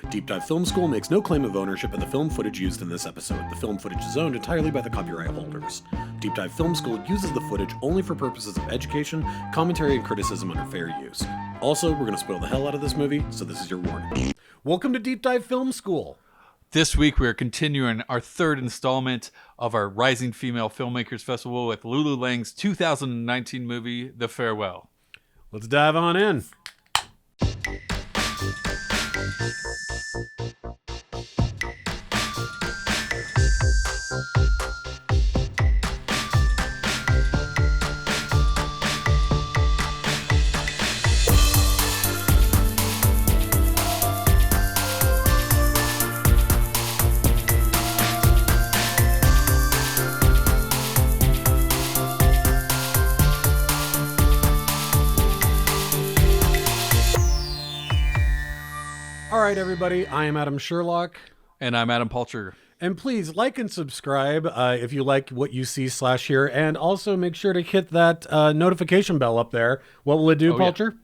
Deep Dive Film School makes no claim of ownership of the film footage used in this episode. The film footage is owned entirely by the copyright holders. Deep Dive Film School uses the footage only for purposes of education, commentary, and criticism under fair use. Also, we're going to spoil the hell out of this movie, so this is your warning. Welcome to Deep Dive Film School. This week, we are continuing our third installment of our Rising Female Filmmakers Festival with Lulu Lang's 2019 movie, The Farewell. Let's dive on in. All right, everybody, I am Adam Sherlock. And I'm Adam Palcher. And please like and subscribe if you like what you see /here. And also make sure to hit that notification bell up there. What will it do, Palcher?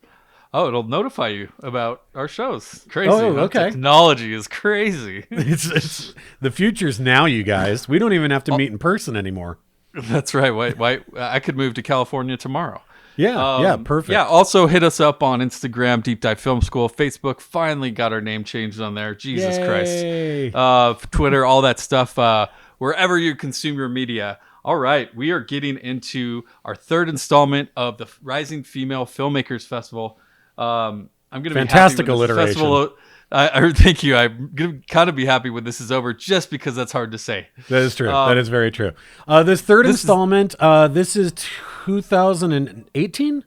Yeah. Oh, it'll notify you about our shows. Crazy. Oh, okay. Technology is crazy. It's the future's now, you guys. We don't even have to meet in person anymore. That's right. Why? I could move to California tomorrow. Yeah, perfect. Yeah, also hit us up on Instagram, Deep Dive Film School, Facebook. Finally got our name changed on there. Jesus Yay. Christ. Twitter, all that stuff. Wherever you consume your media. All right, we are getting into our third installment of the Rising Female Filmmakers Festival. I'm going to be fantastic happy with this alliteration. festival. Thank you. I'm going to kind of be happy when this is over, just because that's hard to say. That is true. That is very true. This third installment, this is 2018?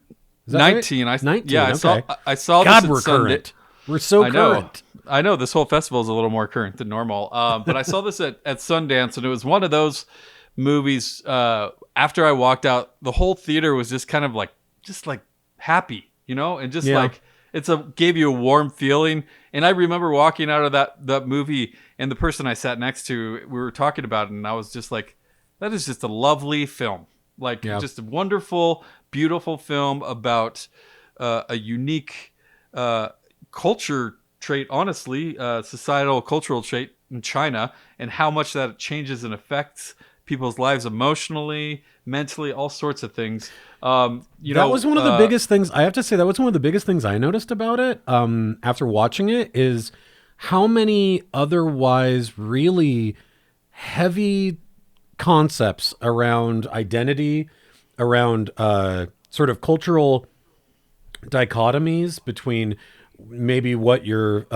19. Right? 19. Yeah, okay. I saw God, this we're at Sunday. current. We're so current. I know this whole festival is a little more current than normal. But I saw this at Sundance, and it was one of those movies. After I walked out, the whole theater was just kind of like happy, and just like gave you a warm feeling. And I remember walking out of that movie, and the person I sat next to, we were talking about it, and I was just like, that is just a lovely film. Just a wonderful, beautiful film about a unique culture trait, honestly, societal cultural trait in China, and how much that changes and affects people's lives emotionally, mentally, all sorts of things. That was one of the biggest things. I have to say, that was one of the biggest things I noticed about it after watching it, is how many otherwise really heavy concepts around identity, around sort of cultural dichotomies between maybe what your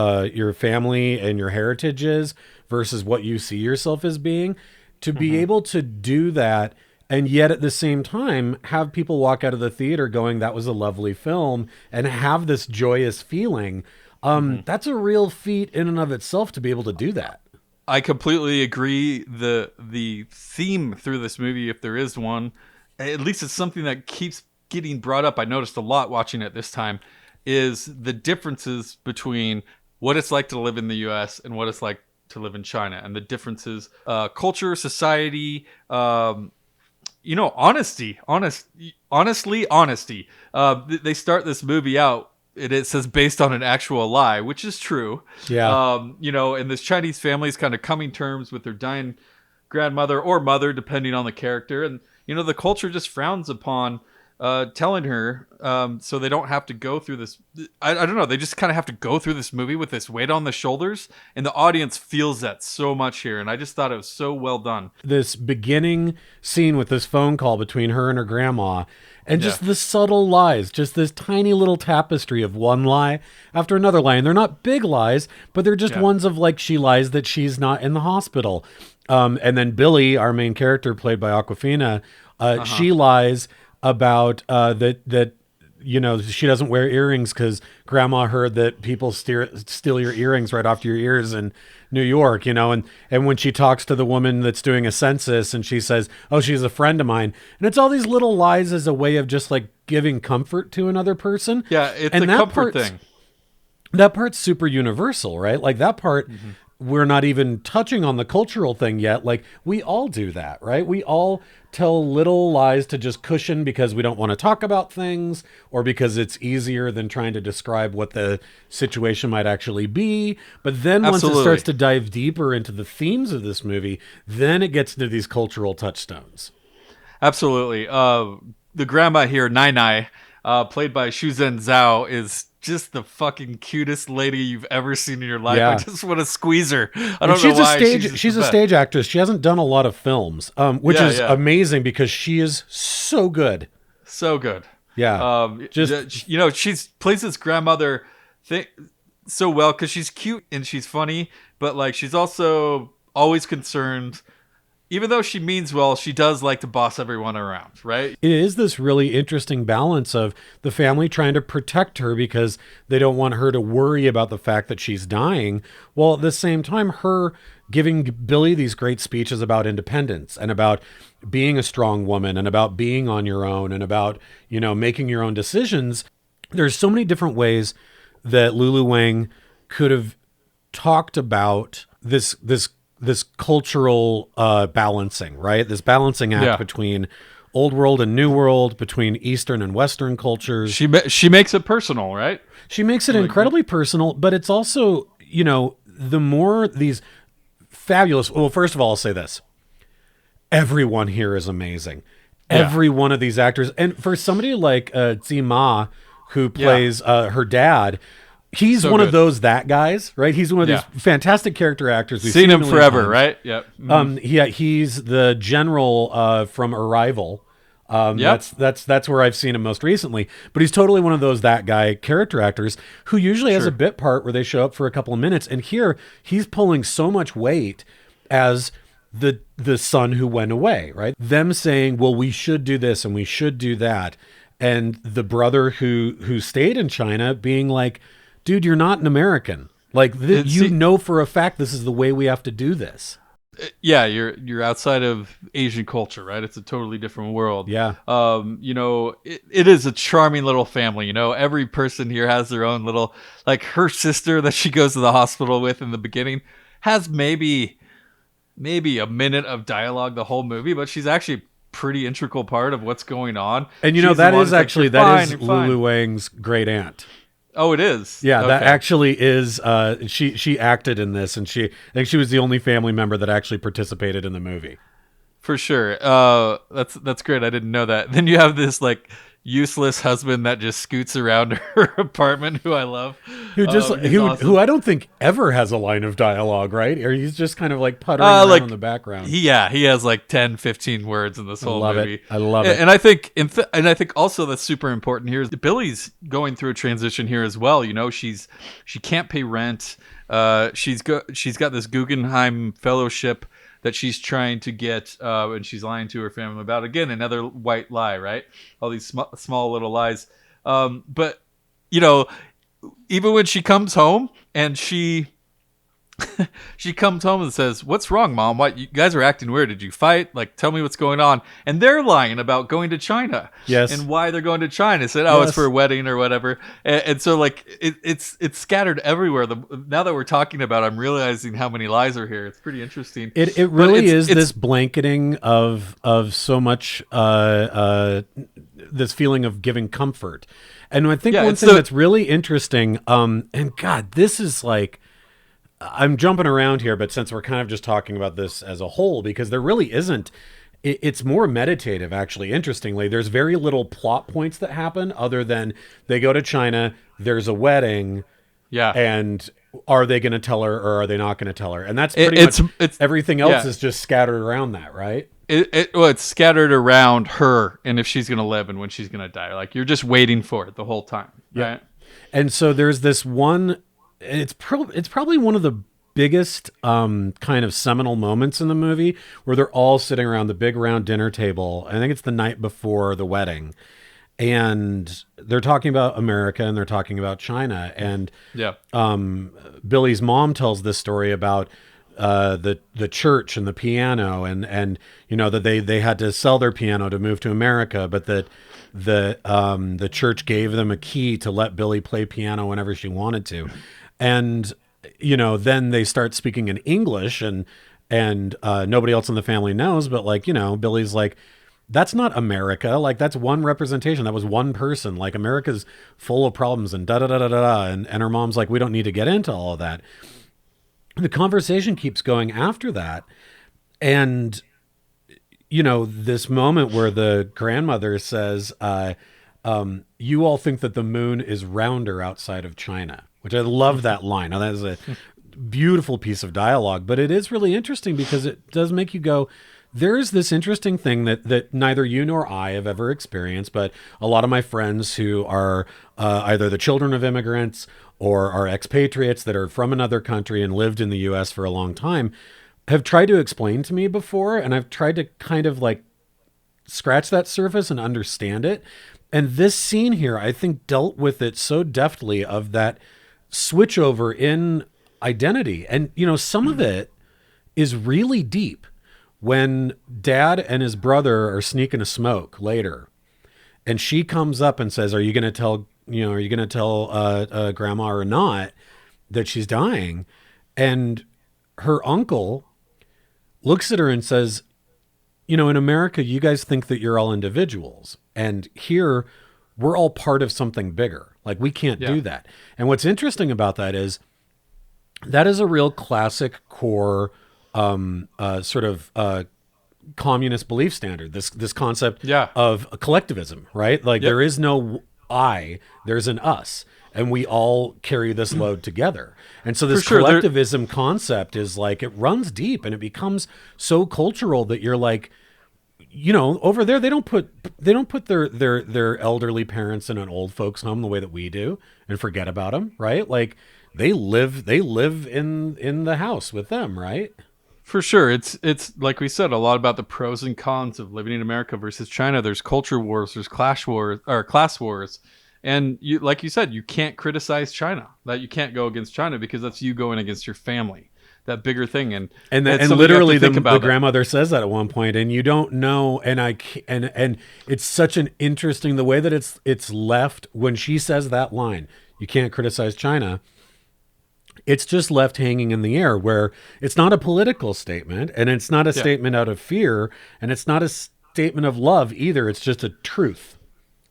family and your heritage is versus what you see yourself as being, to be able to do that, and yet at the same time have people walk out of the theater going, that was a lovely film, and have this joyous feeling. That's a real feat in and of itself to be able to do that. I completely agree. The theme through this movie, if there is one, at least it's something that keeps getting brought up. I noticed a lot watching it this time, is the differences between what it's like to live in the U.S. and what it's like to live in China, and the differences, culture, society, honesty. They start this movie out, it says based on an actual lie, which is true. Yeah. And this Chinese family is kind of coming terms with their dying grandmother or mother, depending on the character. And, the culture just frowns upon telling her, so they don't have to go through this. I don't know. They just kind of have to go through this movie with this weight on the shoulders. And the audience feels that so much here. And I just thought it was so well done. This beginning scene with this phone call between her and her grandma, and just the subtle lies, just this tiny little tapestry of one lie after another lie. And they're not big lies, but they're just ones of, like, she lies that she's not in the hospital. And then Billy, our main character played by Awkwafina, she lies about that she doesn't wear earrings because grandma heard that people steal your earrings right off your ears in New York, and when she talks to the woman that's doing a census, and she says, oh, she's a friend of mine, and it's all these little lies as a way of just like giving comfort to another person. Yeah, it's a comfort thing. That part's super universal, right? Like that part we're not even touching on the cultural thing yet. Like, we all do that, right? We all tell little lies to just cushion because we don't want to talk about things, or because it's easier than trying to describe what the situation might actually be. But then once it starts to dive deeper into the themes of this movie, then it gets into these cultural touchstones. Absolutely. The grandma here, Nai Nai, played by Shuzhen Zhao, is just the fucking cutest lady you've ever seen in your life. I just want to squeeze her. I don't know why. She's a stage actress. She hasn't done a lot of films, which is amazing because she is so good. So good. Yeah. She plays this grandmother thing so well because she's cute and she's funny, but like she's also always concerned. Even though she means well, she does like to boss everyone around, right? It is this really interesting balance of the family trying to protect her because they don't want her to worry about the fact that she's dying, while at the same time her giving Billy these great speeches about independence and about being a strong woman and about being on your own and about, making your own decisions. There's so many different ways that Lulu Wang could have talked about this cultural balancing, right? This balancing act between old world and new world, between Eastern and Western cultures. She makes it personal, right? She makes it incredibly personal, but it's also, the more these fabulous... Well, first of all, I'll say this. Everyone here is amazing. Every one of these actors. And for somebody like Zima, who plays her dad... He's so one of those guys, right? He's one of these fantastic character actors. We've seen him forever, right? Yep. Mm-hmm. He's the general from Arrival. That's where I've seen him most recently. But he's totally one of those guy character actors who usually has a bit part where they show up for a couple of minutes. And here he's pulling so much weight as the son who went away, right? Them saying, well, we should do this and we should do that. And the brother who stayed in China being like, dude, you're not an American. Like, for a fact this is the way we have to do this. Yeah, you're outside of Asian culture, right? It's a totally different world. Yeah. It is a charming little family. Every person here has their own little, like her sister that she goes to the hospital with in the beginning has maybe a minute of dialogue the whole movie, but she's actually pretty integral part of what's going on. And that is Lulu Wang's great aunt. Oh, it is? Yeah, okay. That actually is, she acted in this, and I think she was the only family member that actually participated in the movie. For sure. That's great. I didn't know that. Then you have this, like, useless husband that just scoots around her apartment, who I love. Who I don't think ever has a line of dialogue, right? Or he's just kind of like puttering around in the background. He has like 10, 15 words in this whole movie. I love it. And I think also that's super important here is Billy's going through a transition here as well. She can't pay rent. She's got this Guggenheim fellowship that she's trying to get, and she's lying to her family about. Again, another white lie, right? All these small little lies. But, even when she comes home and she comes home and says, "What's wrong, Mom? What, you guys are acting weird. Did you fight? Like, tell me what's going on." And they're lying about going to China. Yes. And why they're going to China. Said, "Oh, it's for a wedding or whatever." And so, like, it's scattered everywhere. Now that we're talking about it, I'm realizing how many lies are here. It's pretty interesting. It really is this blanketing of so much this feeling of giving comfort. And I think one thing that's really interesting, and God, this is like, I'm jumping around here, but since we're kind of just talking about this as a whole, because there really isn't, it's more meditative, actually. Interestingly, there's very little plot points that happen other than they go to China, there's a wedding, and are they going to tell her or are they not going to tell her? And that's pretty much everything else is just scattered around that, right? It's scattered around her and if she's going to live and when she's going to die. Like, you're just waiting for it the whole time, right? And so there's this one... It's probably one of the biggest kind of seminal moments in the movie where they're all sitting around the big round dinner table. I think it's the night before the wedding. And they're talking about America and they're talking about China. And Billy's mom tells this story about the church and the piano and that they had to sell their piano to move to America, but that the church gave them a key to let Billy play piano whenever she wanted to. And then they start speaking in English, and nobody else in the family knows, but like, Billy's like, that's not America. Like, that's one representation. That was one person. Like, America's full of problems and da da da da da. And her mom's like, we don't need to get into all of that. The conversation keeps going after that. And, this moment where the grandmother says, you all think that the moon is rounder outside of China, which I love that line. Now, that is a beautiful piece of dialogue, but it is really interesting because it does make you go, there's this interesting thing that neither you nor I have ever experienced, but a lot of my friends who are either the children of immigrants or are expatriates that are from another country and lived in the U.S. for a long time have tried to explain to me before, and I've tried to kind of like scratch that surface and understand it. And this scene here, I think, dealt with it so deftly, of that switchover in identity. And, some of it is really deep. When Dad and his brother are sneaking a smoke later, and she comes up and says, are you going to tell Grandma or not that she's dying? And her uncle looks at her and says, in America, you guys think that you're all individuals. And here, we're all part of something bigger. Like, we can't do that. And what's interesting about that is a real classic core sort of communist belief standard. This concept of collectivism, right? Like, there is no I, there's an us. And we all carry this load together. And so this collectivism concept is like, it runs deep, and it becomes so cultural that you're like, over there, they don't put their elderly parents in an old folks home the way that we do and forget about them, right? Like, they live in the house with them, right? For sure. It's like we said, a lot about the pros and cons of living in America versus China. There's culture wars, there's class wars. And like you said, you can't criticize China. That you can't go against China because that's you going against your family. That bigger thing, and literally the grandmother says that at one point, and you don't know. And it's such an interesting, the way that it's left when she says that line. You can't criticize China. It's just left hanging in the air, where it's not a political statement, and it's not a statement out of fear, and it's not a statement of love either. It's just a truth.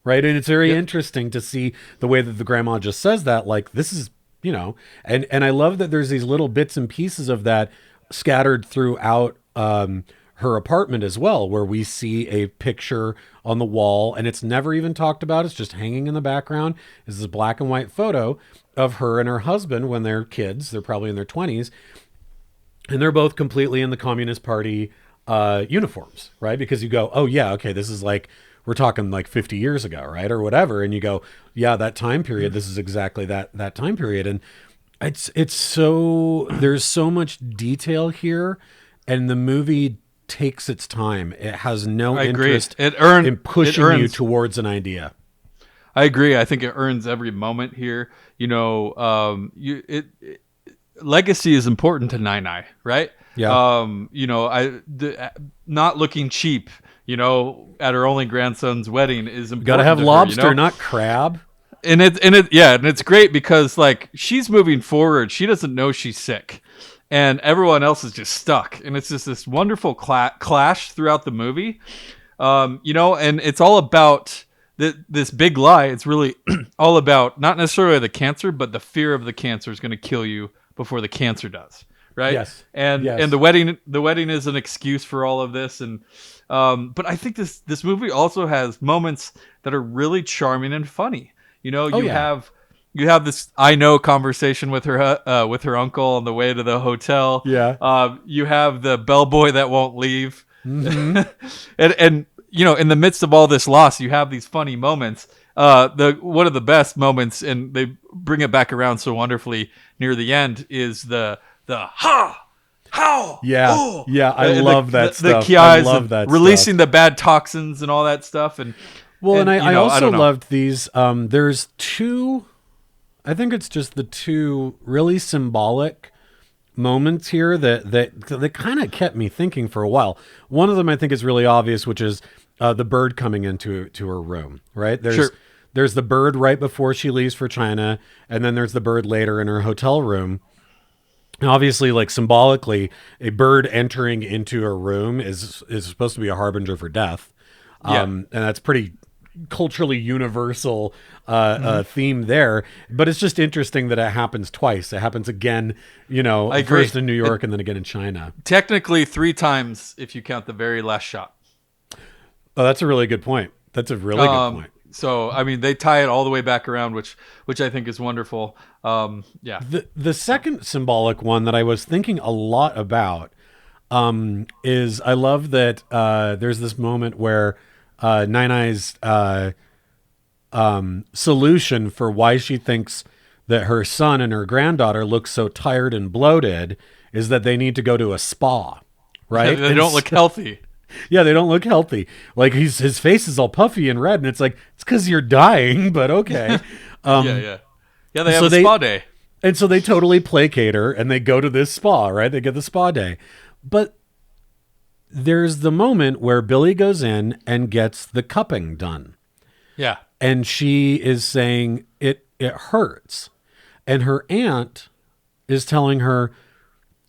Right. And it's very interesting to see the way that the grandma just says that, like, this is, and I love that there's these little bits and pieces of that scattered throughout her apartment as well, where we see a picture on the wall, and it's never even talked about. It's just hanging in the background. This is a black and white photo of her and her husband when they're kids. They're probably in their 20s. And they're both completely in the Communist Party uniforms, right? Because you go, oh, yeah, okay, this is like, we're talking like 50 years ago, right? Or whatever. And you go, yeah, that time period, this is exactly that time period. And it's so, there's so much detail here, and the movie takes its time. It has no interest in pushing you towards an idea. I agree. I think it earns every moment here. Legacy is important to Nine, right? Yeah. Not looking cheap, at her only grandson's wedding is important. Got to have lobster, not crab. And it's great because, like, she's moving forward. She doesn't know she's sick, and everyone else is just stuck. And it's just this wonderful clash throughout the movie. And it's all about this big lie. It's really all about not necessarily the cancer, but the fear of the cancer is going to kill you before the cancer does. Right. Yes. And the wedding is an excuse for all of this. And, but I think this movie also has moments that are really charming and funny. You have this I know conversation with her uncle on the way to the hotel. Yeah. You have the bellboy that won't leave. Mm-hmm. and in the midst of all this loss, you have these funny moments. One of the best moments, and they bring it back around so wonderfully near the end, is the ha. How? Yeah, oh. Yeah, I love that stuff. The I love that releasing stuff. the bad toxins and all that stuff. And I also loved these. There's two, I think it's just the two really symbolic moments here that kind of kept me thinking for a while. One of them I think is really obvious, which is the bird coming into her room, right? There's the bird right before she leaves for China, and then there's the bird later in her hotel room. And obviously, like symbolically, a bird entering into a room is supposed to be a harbinger for death, Yeah. and that's pretty culturally universal Hmm. theme there. But it's just interesting that it happens twice. It happens again, I agree. first in New York and then again in China. Technically, three times if you count the very last shot. Oh, that's a really good point. That's a really good point. So I mean, they tie it all the way back around, which I think is wonderful. Yeah. The second symbolic one that I was thinking a lot about is I love that there's this moment where Nine Eye's solution for why she thinks that her son and her granddaughter look so tired and bloated is that they need to go to a spa, right? They And don't look healthy. yeah, they don't look healthy. Like his face is all puffy and red, and it's like it's because you're dying. But okay. Yeah. They have so a spa day. And so they totally placate her and they go to this spa, right? They get the spa day. But there's the moment where Billy goes in and gets the cupping done. Yeah. And she is saying it hurts. And her aunt is telling her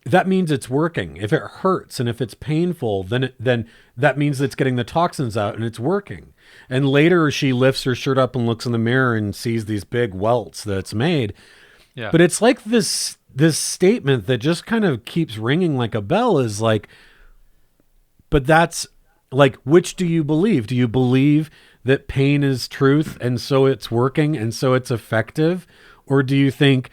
that means it's working. If it hurts and if it's painful, then that means it's getting the toxins out and it's working. And later she lifts her shirt up and looks in the mirror and sees these big welts that it's made. Yeah. But it's like this statement that just kind of keeps ringing like a bell is like, but that's like, which do you believe? Do you believe that pain is truth and so it's working and so it's effective? Or do you think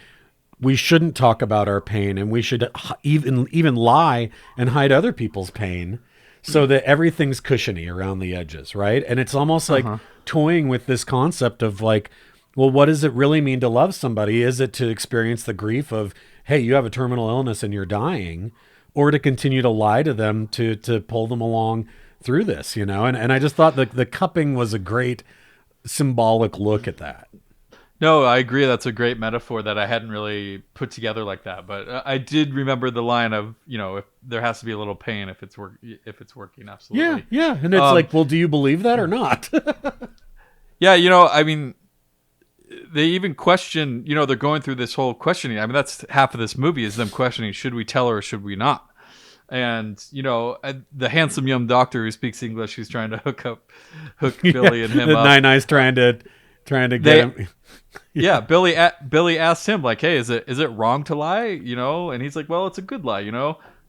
we shouldn't talk about our pain and we should even lie and hide other people's pain so that everything's cushiony around the edges, right? And it's almost like toying with this concept of like, well, what does it really mean to love somebody? Is it to experience the grief of, hey, you have a terminal illness and you're dying, or to continue to lie to them to pull them along through this, And I just thought the cupping was a great symbolic look at that. No, I agree. That's a great metaphor that I hadn't really put together like that. But I did remember the line of, if there has to be a little pain if it's working. Absolutely. Yeah. And it's like, well, do you believe that or not? Yeah. I mean, they even question, they're going through this whole questioning. I mean, that's half of this movie is them questioning, should we tell her or should we not? And, the handsome young doctor who speaks English, who's trying to hook Billy and him up. Nine Eyes trying to get him. Yeah, Billy asked him like, "Hey, is it wrong to lie?" And he's like, "Well, it's a good lie."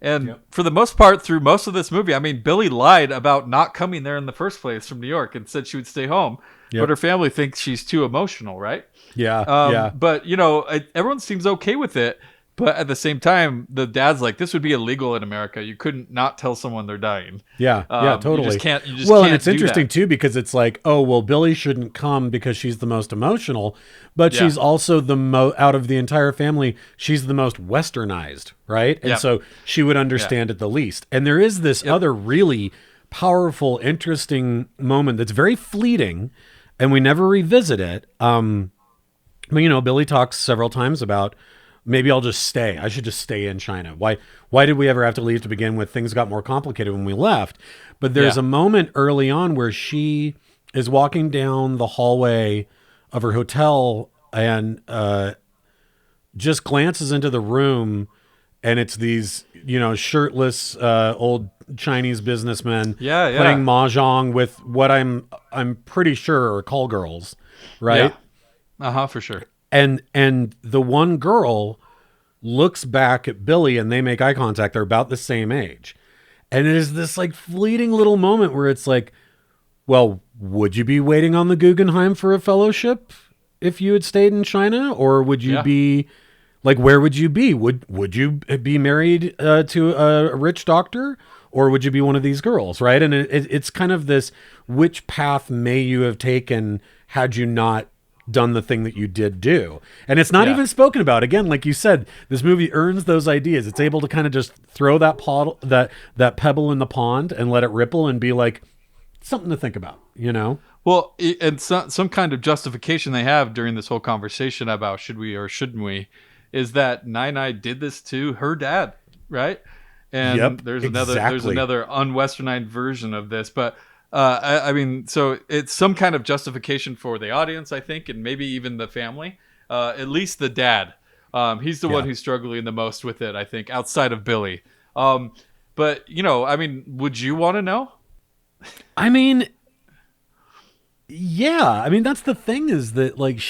And for the most part, through most of this movie, I mean, Billy lied about not coming there in the first place from New York and said she would stay home, but her family thinks she's too emotional, right? Yeah. But everyone seems okay with it. But at the same time, the dad's like, this would be illegal in America. You couldn't not tell someone they're dying. Yeah, totally. You just can't. And it's interesting too because it's like, oh well, Billy shouldn't come because she's the most emotional, but she's also the out of the entire family, she's the most westernized, right? And so she would understand it the least. And there is this other really powerful, interesting moment that's very fleeting, and we never revisit it. But Billy talks several times about, maybe I'll just stay. I should just stay in China. Why did we ever have to leave to begin with? Things got more complicated when we left. But there's a moment early on where she is walking down the hallway of her hotel and just glances into the room, and it's these, shirtless old Chinese businessmen playing mahjong with what I'm pretty sure are call girls, right? Yeah. For sure. And the one girl looks back at Billy and they make eye contact. They're about the same age. And it is this like fleeting little moment where it's like, well, would you be waiting on the Guggenheim for a fellowship if you had stayed in China? Or would you be like, where would you be? Would you be married to a rich doctor? Or would you be one of these girls? Right. And it's kind of this, which path may you have taken had you not done the thing that you did do? And it's not even spoken about. Again, like you said, this movie earns those ideas. It's able to kind of just throw that pebble in the pond and let it ripple and be like something to think about, Well, and some kind of justification they have during this whole conversation about should we or shouldn't we is that Nai did this to her dad, right? And there's another unwesternized version of this, but I mean, so it's some kind of justification for the audience, I think, and maybe even the family, at least the dad. He's the one who's struggling the most with it, I think, outside of Billy. But I mean, would you want to know? I mean, yeah. I mean, that's the thing, is that like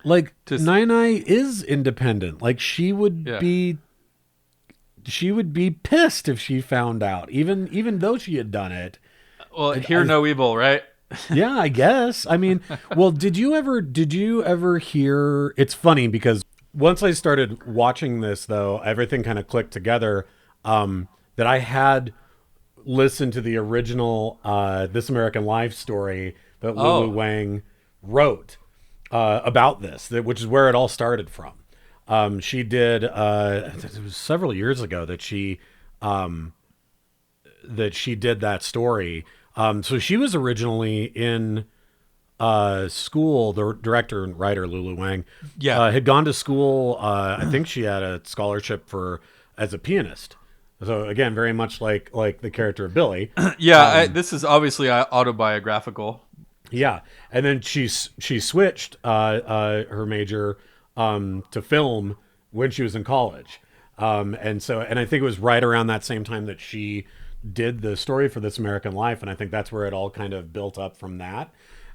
Nai is independent. Like she would be pissed if she found out, even though she had done it. Well, hear no evil, right? Yeah, I guess. I mean, well, did you ever hear? It's funny because once I started watching this, though, everything kind of clicked together. That I had listened to the original This American Life story that Lulu Wang wrote about this, which is where it all started from. She did. It was several years ago that she did that story. So she was originally in school. The director and writer Lulu Wang, had gone to school. I think she had a scholarship as a pianist. So again, very much like the character of Billy. This is obviously autobiographical. Yeah, and then she switched her major to film when she was in college, and I think it was right around that same time that she did the story for This American Life, and I think that's where it all kind of built up from that.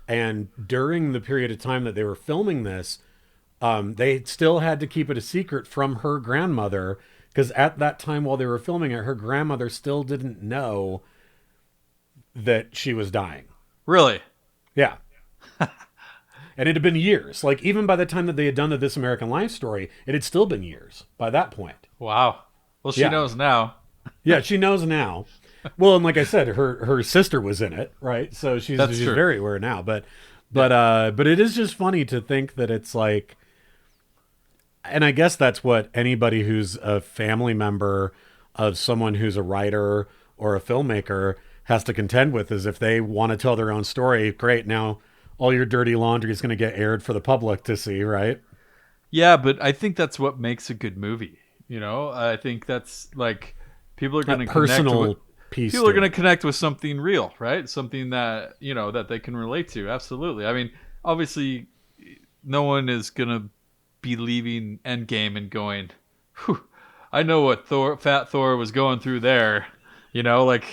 And during the period of time that they were filming this, they still had to keep it a secret from her grandmother, because at that time while they were filming it, her grandmother still didn't know that she was dying. Really? Yeah. And it had been years. Like, even by the time that they had done the This American Life story, it had still been years by that point. Wow. Well, she knows now. Yeah, she knows now. Well, and like I said, her sister was in it, right? So she's very aware now. But it is just funny to think that it's like, and I guess that's what anybody who's a family member of someone who's a writer or a filmmaker has to contend with, is if they want to tell their own story, great, now all your dirty laundry is going to get aired for the public to see, right? Yeah, but I think that's what makes a good movie. I think that's like, people are going to connect with something real, right? Something that, that they can relate to. Absolutely. I mean, obviously no one is going to be leaving Endgame and going, whew, I know what Fat Thor was going through there, like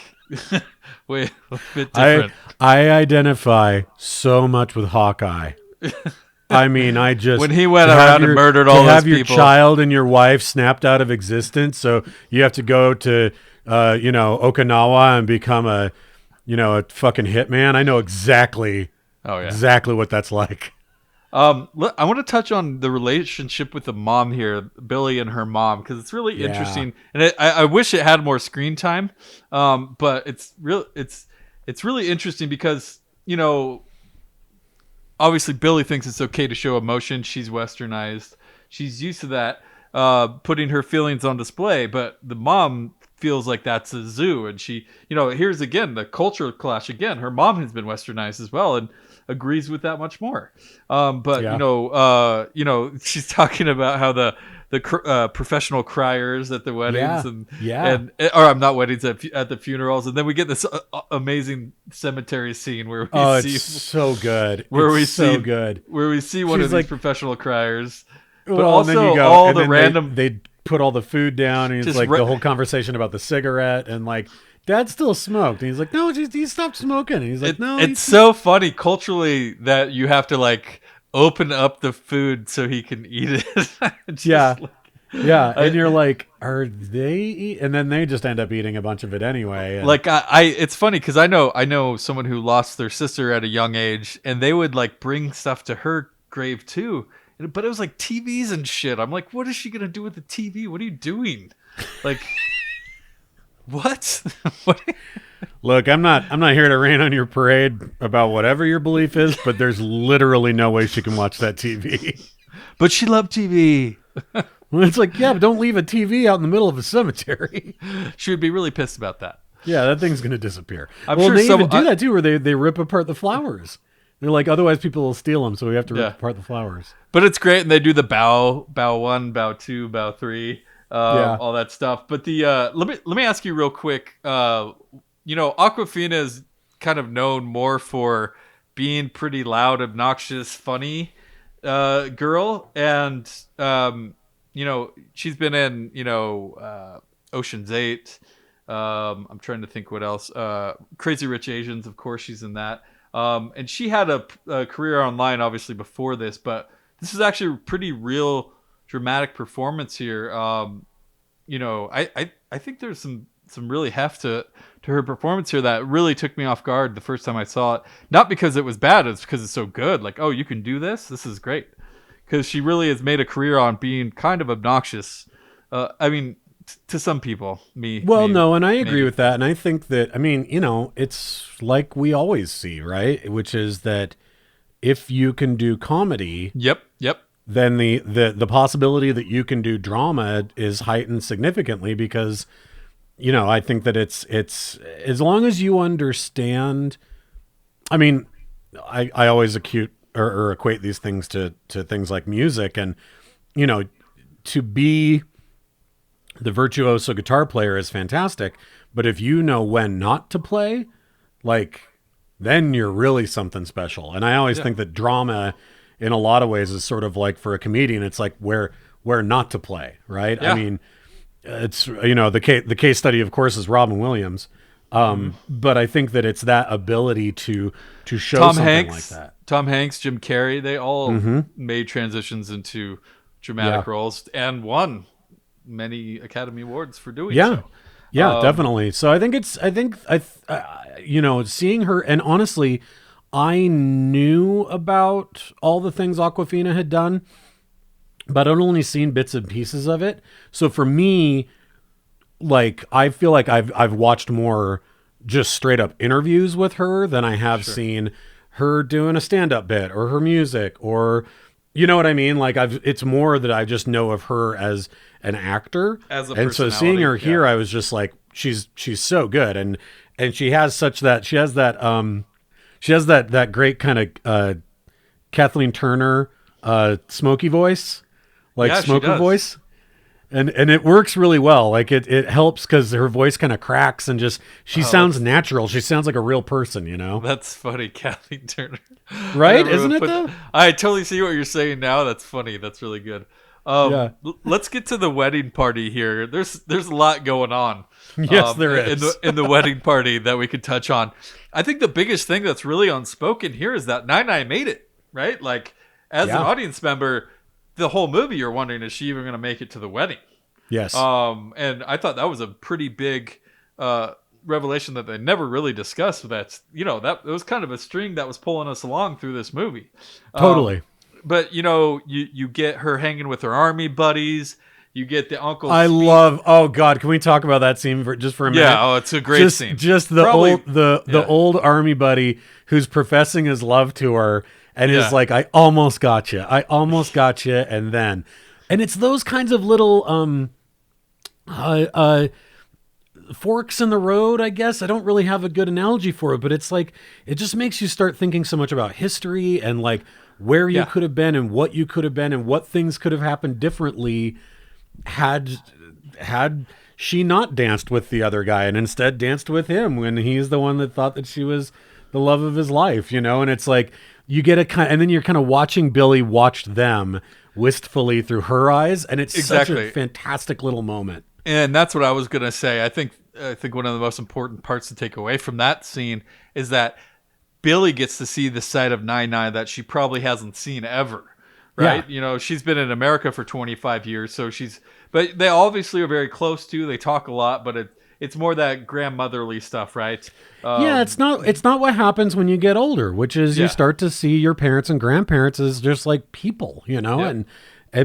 wait, a bit different. I identify so much with Hawkeye. I mean, when he went around and murdered all those people. To have your child and your wife snapped out of existence, so you have to go to Okinawa and become a fucking hitman. I know exactly what that's like. I want to touch on the relationship with the mom here, Billy and her mom, because it's really interesting, and I wish it had more screen time. But it's really interesting because obviously Billy thinks it's okay to show emotion. She's westernized. She's used to that, putting her feelings on display. But the mom feels like that's a zoo, and she, here's again the cultural clash again. Her mom has been westernized as well, and agrees with that much more. She's talking about how the professional criers at the weddings or I'm not weddings, at the funerals, and then we get this amazing cemetery scene where we see, it's so good, where we see one of these professional criers, but also all the random. They put all the food down, and it's like the whole conversation about the cigarette, and like, Dad still smoked, and he's like, no, he stopped smoking, and he's like, no. It's so funny culturally that you have to like open up the food so he can eat it. And you're like, are they? And then they just end up eating a bunch of it anyway. And... Like it's funny because I know someone who lost their sister at a young age, and they would like bring stuff to her grave too. But it was like TVs and shit. I'm like, what is she gonna do with the TV? What are you doing? Like, what? Look, I'm not here to rain on your parade about whatever your belief is, but there's literally no way she can watch that TV. But she loved TV. Well, it's like, yeah, but don't leave a TV out in the middle of a cemetery. She would be really pissed about that. Yeah, that thing's gonna disappear. I'm sure they even do that too, where they rip apart the flowers. They're like, otherwise people will steal them, so we have to rip apart the flowers. But it's great, and they do the bow 1, bow 2, bow 3, all that stuff. But the let me ask you real quick. Awkwafina is kind of known more for being pretty loud, obnoxious, funny. girl, and she's been in Ocean's 8. I'm trying to think what else. Crazy Rich Asians, of course, she's in that. And she had a career online, obviously, before this, but this is actually a pretty real dramatic performance here. I think there's some really heft to her performance here that really took me off guard the first time I saw it. Not because it was bad, it's because it's so good. Like, oh, you can do this? This is great. Because she really has made a career on being kind of obnoxious. To some people, no, and I agree with that. And I think that, it's like we always see, right? Which is that if you can do comedy, yep, then the possibility that you can do drama is heightened significantly because, I think that it's as long as you understand. I always equate these things to things like music, and to be the virtuoso guitar player is fantastic, but if you know when not to play, then you're really something special. And I always think that drama in a lot of ways is sort of like, for a comedian, it's like where not to play, right? Yeah. It's, the case study, of course, is Robin Williams. But I think that it's that ability to show Tom something Hanks, like that. Tom Hanks, Jim Carrey, they all made transitions into dramatic roles and won many Academy Awards for doing so. Yeah, definitely. So I think seeing her, and honestly, I knew about all the things Awkwafina had done, but I'd only seen bits and pieces of it. So for me, I feel like I've watched more just straight up interviews with her than I have seen her doing a stand-up bit or her music, or you know what I mean? It's more that I just know of her as an actor, and so seeing her here, I was just like, she's so good, and she has that great kind of Kathleen Turner smoky voice, smoker voice, and it works really well. It helps because her voice kind of cracks and she sounds natural. She sounds like a real person, That's funny, Kathleen Turner. Right? Isn't it though? I totally see what you're saying now. That's funny. That's really good. Let's get to the wedding party here. There's a lot going on. Yes, there is. in the wedding party that we could touch on. I think the biggest thing that's really unspoken here is that Nai made it, right? As an audience member, the whole movie you're wondering, is she even going to make it to the wedding? Yes. And I thought that was a pretty big revelation that they never really discussed. That it was kind of a string that was pulling us along through this movie. Totally. But you get her hanging with her army buddies. You get the uncle. Oh God, can we talk about that scene just for a minute? Yeah, it's a great scene. Just the old army buddy who's professing his love to her and is like, I almost got you, and it's those kinds of little forks in the road, I guess. I don't really have a good analogy for it, but it's like, it just makes you start thinking so much about history and where you could have been and what you could have been and what things could have happened differently had she not danced with the other guy and instead danced with him when he's the one that thought that she was the love of his life, and it's like you get and then you're kind of watching Billy watch them wistfully through her eyes, and it's such a fantastic little moment. And that's what I was going to say. I think one of the most important parts to take away from that scene is that Billy gets to see the side of Nai that she probably hasn't seen ever, right? Yeah. She's been in America for 25 years, but they obviously are very close to. They talk a lot, but it's more that grandmotherly stuff, right? It's not what happens when you get older, which is you start to see your parents and grandparents as just like people, and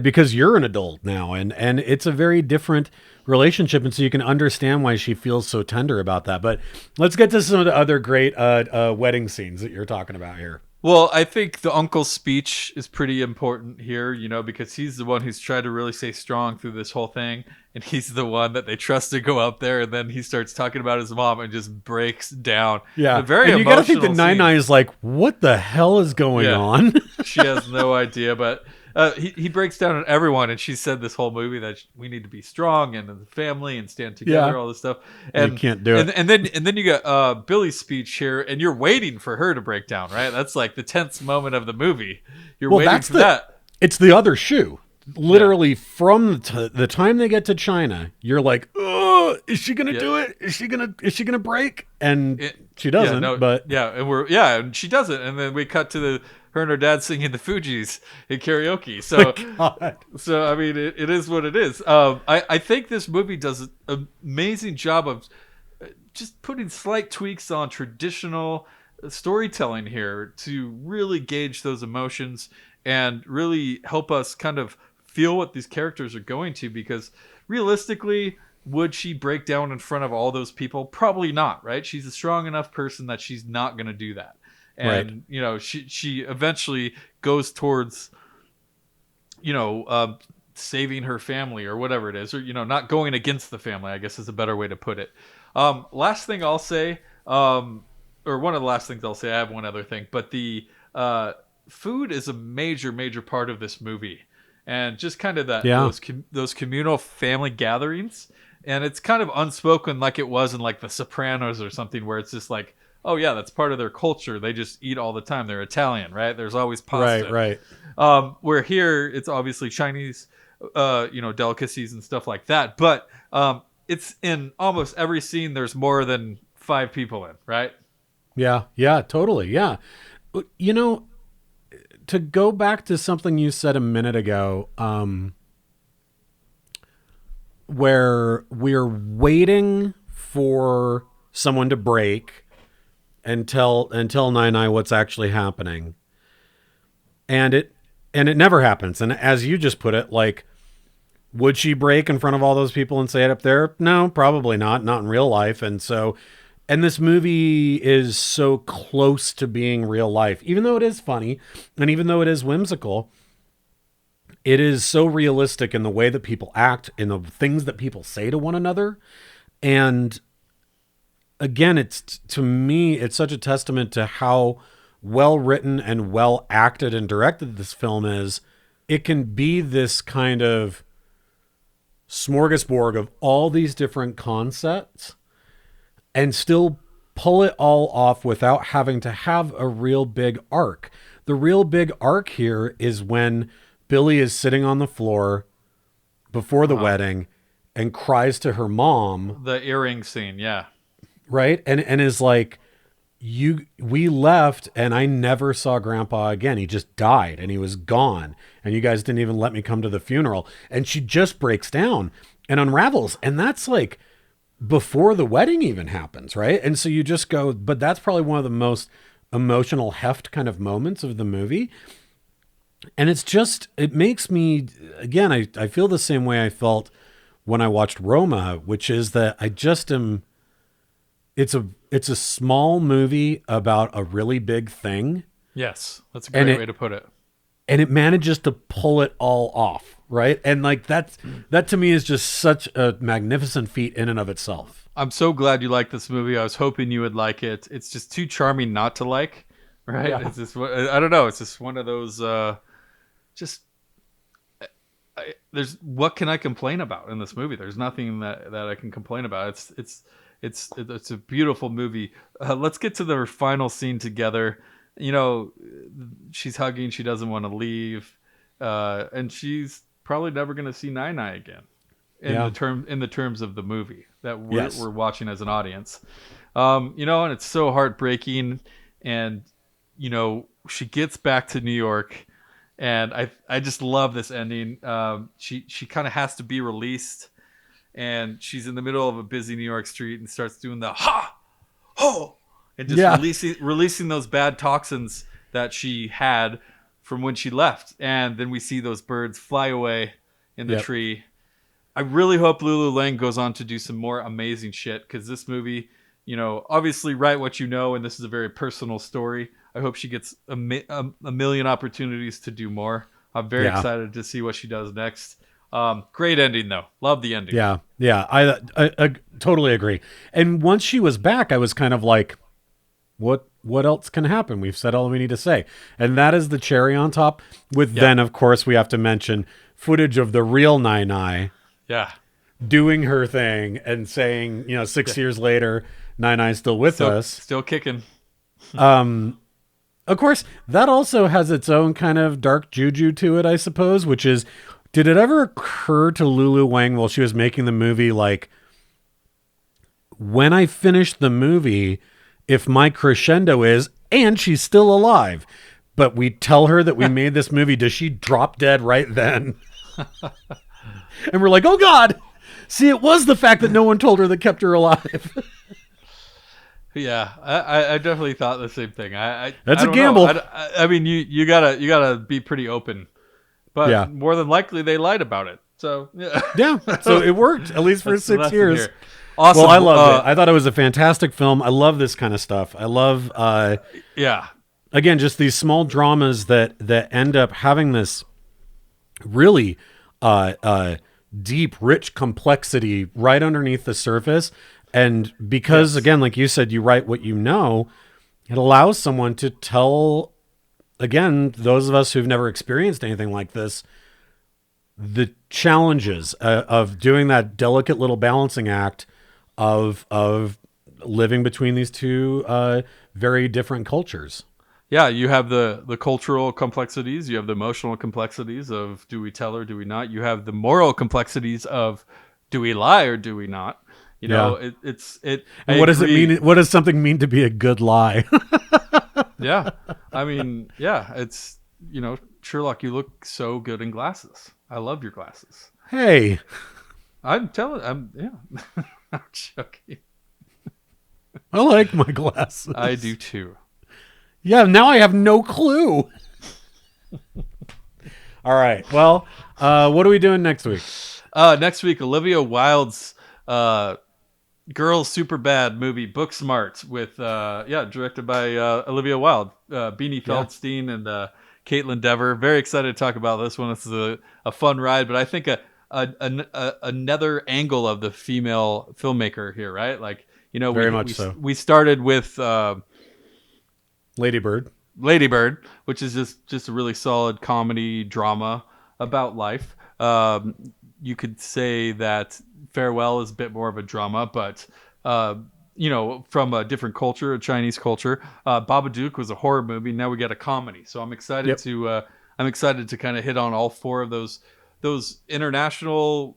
because you're an adult now, and it's a very different relationship, and so you can understand why she feels so tender about that. But let's get to some of the other great wedding scenes that you're talking about here. Well, I think the uncle's speech is pretty important here, because he's the one who's tried to really stay strong through this whole thing, and he's the one that they trust to go up there, and then he starts talking about his mom and just breaks down. Yeah, and you got to think that Nai is like, what the hell is going on? She has no idea, but he breaks down on everyone, and she said this whole movie that we need to be strong and the family and stand together, all this stuff. And you can't do it. And then you got Billy's speech here, and you're waiting for her to break down, right? That's like the tense moment of the movie. You're waiting for that. it's the other shoe. Literally from the time they get to China, you're like, oh, is she gonna do it? Is she gonna break? And she doesn't. And she doesn't. And then we cut to her and her dad singing the Fugees in karaoke. So, so I mean, it is what it is. I think this movie does an amazing job of just putting slight tweaks on traditional storytelling here to really gauge those emotions and really help us kind of feel what these characters are going to, because realistically, would she break down in front of all those people? Probably not, right? She's a strong enough person that she's not going to do that. And, she eventually goes towards, saving her family or whatever it is, or, not going against the family, I guess is a better way to put it. Last thing I'll say, or one of the last things I'll say, I have one other thing, but the food is a major part of this movie. And just kind of those communal family gatherings, and it's kind of unspoken, like it was in like The Sopranos or something, where it's just like, oh yeah, that's part of their culture. They just eat all the time. They're Italian, right? There's always pasta, right. Where here it's obviously Chinese, delicacies and stuff like that. But it's in almost every scene. There's more than 5 people in, right? Yeah, totally. Yeah, to go back to something you said a minute ago, where we're waiting for someone to break and tell Nai what's actually happening, and it never happens. And as you just put it, like, would she break in front of all those people and say it up there? No, probably not in real life. And this movie is so close to being real life, even though it is funny and even though it is whimsical. It is so realistic in the way that people act, in the things that people say to one another. And again, to me, it's such a testament to how well written and well acted and directed this film is. It can be this kind of smorgasbord of all these different concepts and still pull it all off without having to have a real big arc. The real big arc here is when Billy is sitting on the floor before the wedding and cries to her mom. The earring scene, yeah. Right? And is like, we left and I never saw Grandpa again. He just died and he was gone. And you guys didn't even let me come to the funeral. And she just breaks down and unravels. And that's like before the wedding even happens, right? And so you just go, but that's probably one of the most emotional heft kind of moments of the movie. And it makes me, again, I feel the same way I felt when I watched Roma, which is that I just am, it's a small movie about a really big thing. Yes, that's a great way to put it. And it manages to pull it all off, right? And like that to me is just such a magnificent feat in and of itself. I'm so glad you like this movie. I was hoping you would like it. It's just too charming not to like, right? Yeah. It's just, I don't know. It's just one of those, there's, what can I complain about in this movie? There's nothing that I can complain about. It's a beautiful movie. Let's get to their final scene together. She's hugging. She doesn't want to leave, and she's probably never going to see Nai again. In the terms of the movie that we're watching as an audience, and it's so heartbreaking. And she gets back to New York, and I just love this ending. She kind of has to be released, and she's in the middle of a busy New York street and starts doing the ha ho. And just releasing those bad toxins that she had from when she left. And then we see those birds fly away in the tree. I really hope Lulu Lang goes on to do some more amazing shit, because this movie, obviously write what you know, and this is a very personal story. I hope she gets a million opportunities to do more. I'm very excited to see what she does next. Great ending, though. Love the ending. Yeah. I totally agree. And once she was back, I was kind of like, what else can happen? We've said all we need to say. And that is the cherry on top. Then, of course, we have to mention footage of the real Nai doing her thing and saying, 6 years later, Nai's still with us. Still kicking. Of course, that also has its own kind of dark juju to it, I suppose, which is, did it ever occur to Lulu Wang while she was making the movie, like, when I finish the movie, if my crescendo is, and she's still alive, but we tell her that we made this movie, does she drop dead right then? And we're like, oh God, see, it was the fact that no one told her that kept her alive. Yeah, I definitely thought the same thing. That's I a don't gamble. know. I mean, you gotta be pretty open, but Yeah. more than likely they lied about it. So yeah, Yeah, so it worked, at least for That's the 6 lesson years. here. Awesome. Well, I loved it. I thought it was a fantastic film. I love this kind of stuff. I love, Yeah, again, just these small dramas that end up having this really deep, rich complexity right underneath the surface. And because, again, like you said, you write what you know, it allows someone to tell, again, those of us who've never experienced anything like this, the challenges of doing that delicate little balancing act of living between these two very different cultures. yeah. You have the cultural complexities. You have the emotional complexities of do we tell or do we not. You have the moral complexities of do we lie or do we not. You know, And what does it mean? What does something mean to be a good lie? Yeah, I mean, yeah. It's Sherlock. You look so good in glasses. I love your glasses. Hey, I'm joking. I like my glasses. I do too. Yeah, now I have no clue. All right. Well, what are we doing next week? Next week, Olivia Wilde's Girls Super Bad movie, Booksmart, with directed by Olivia Wilde, Beanie Feldstein, and Caitlin Dever. Very excited to talk about this one. This is a fun ride, but I think another angle of the female filmmaker here, right? Like, we started with Lady Bird, which is just a really solid comedy drama about life. You could say that Farewell is a bit more of a drama, but from a different culture, a Chinese culture. Babadook was a horror movie. Now we get a comedy. So I'm excited to kind of hit on all four of those international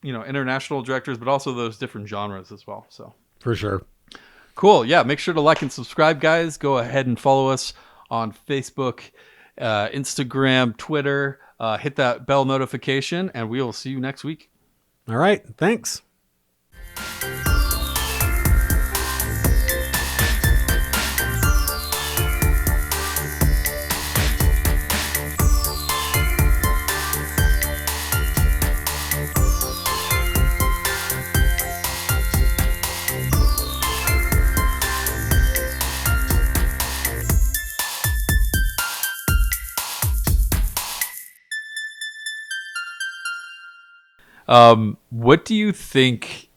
international directors, but also those different genres as well. So for sure. Cool. Yeah. Make sure to like and subscribe, guys. Go ahead and follow us on Facebook, Instagram, Twitter. Hit that bell notification, and we will see you next week. All right. Thanks. What do you think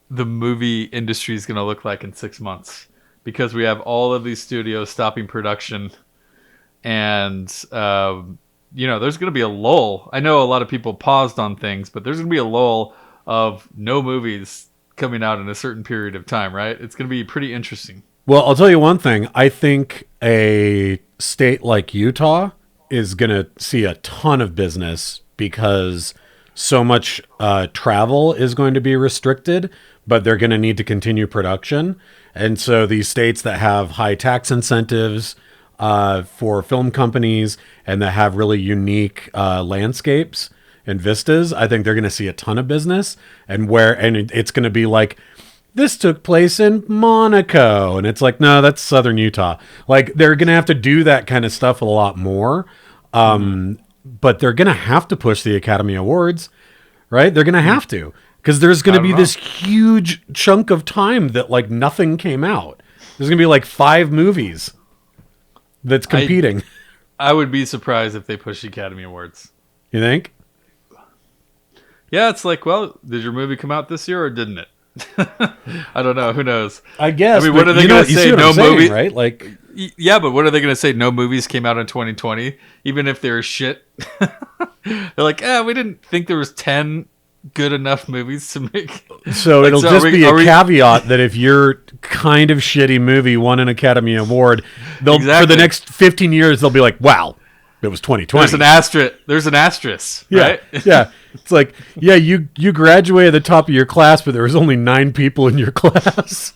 the movie industry is going to look like in 6 months? Because we have all of these studios stopping production, and there's going to be a lull. I know a lot of people paused on things, but there's going to be a lull of no movies coming out in a certain period of time, right? It's going to be pretty interesting. Well, I'll tell you one thing. I think a state like Utah is going to see a ton of business because so much travel is going to be restricted, but they're going to need to continue production. And so these states that have high tax incentives for film companies and that have really unique landscapes and vistas, I think they're going to see a ton of business. And it's going to be like, this took place in Monaco. And it's like, no, that's Southern Utah. Like, they're going to have to do that kind of stuff a lot more. But they're going to have to push the Academy Awards, right? They're going to have to, because there's going to be this huge chunk of time that like nothing came out. There's going to be like 5 movies that's competing. I would be surprised if they push the Academy Awards. You think? Yeah, it's like, well, did your movie come out this year or didn't it? I don't know. Who knows? I guess. I mean, what are they going to say? No movie, right? Like, yeah, but what are they going to say? No movies came out in 2020, even if they're shit. They're like, we didn't think there was 10 good enough movies to make. So Like, it'll so just are we- be a are we- caveat that if your kind of shitty movie won an Academy Award, they'll for Exactly. the next 15 years they'll be like, wow, it was 2020. There's an asterisk, yeah, right? yeah. It's like, yeah, you graduated at the top of your class, but there was only 9 people in your class.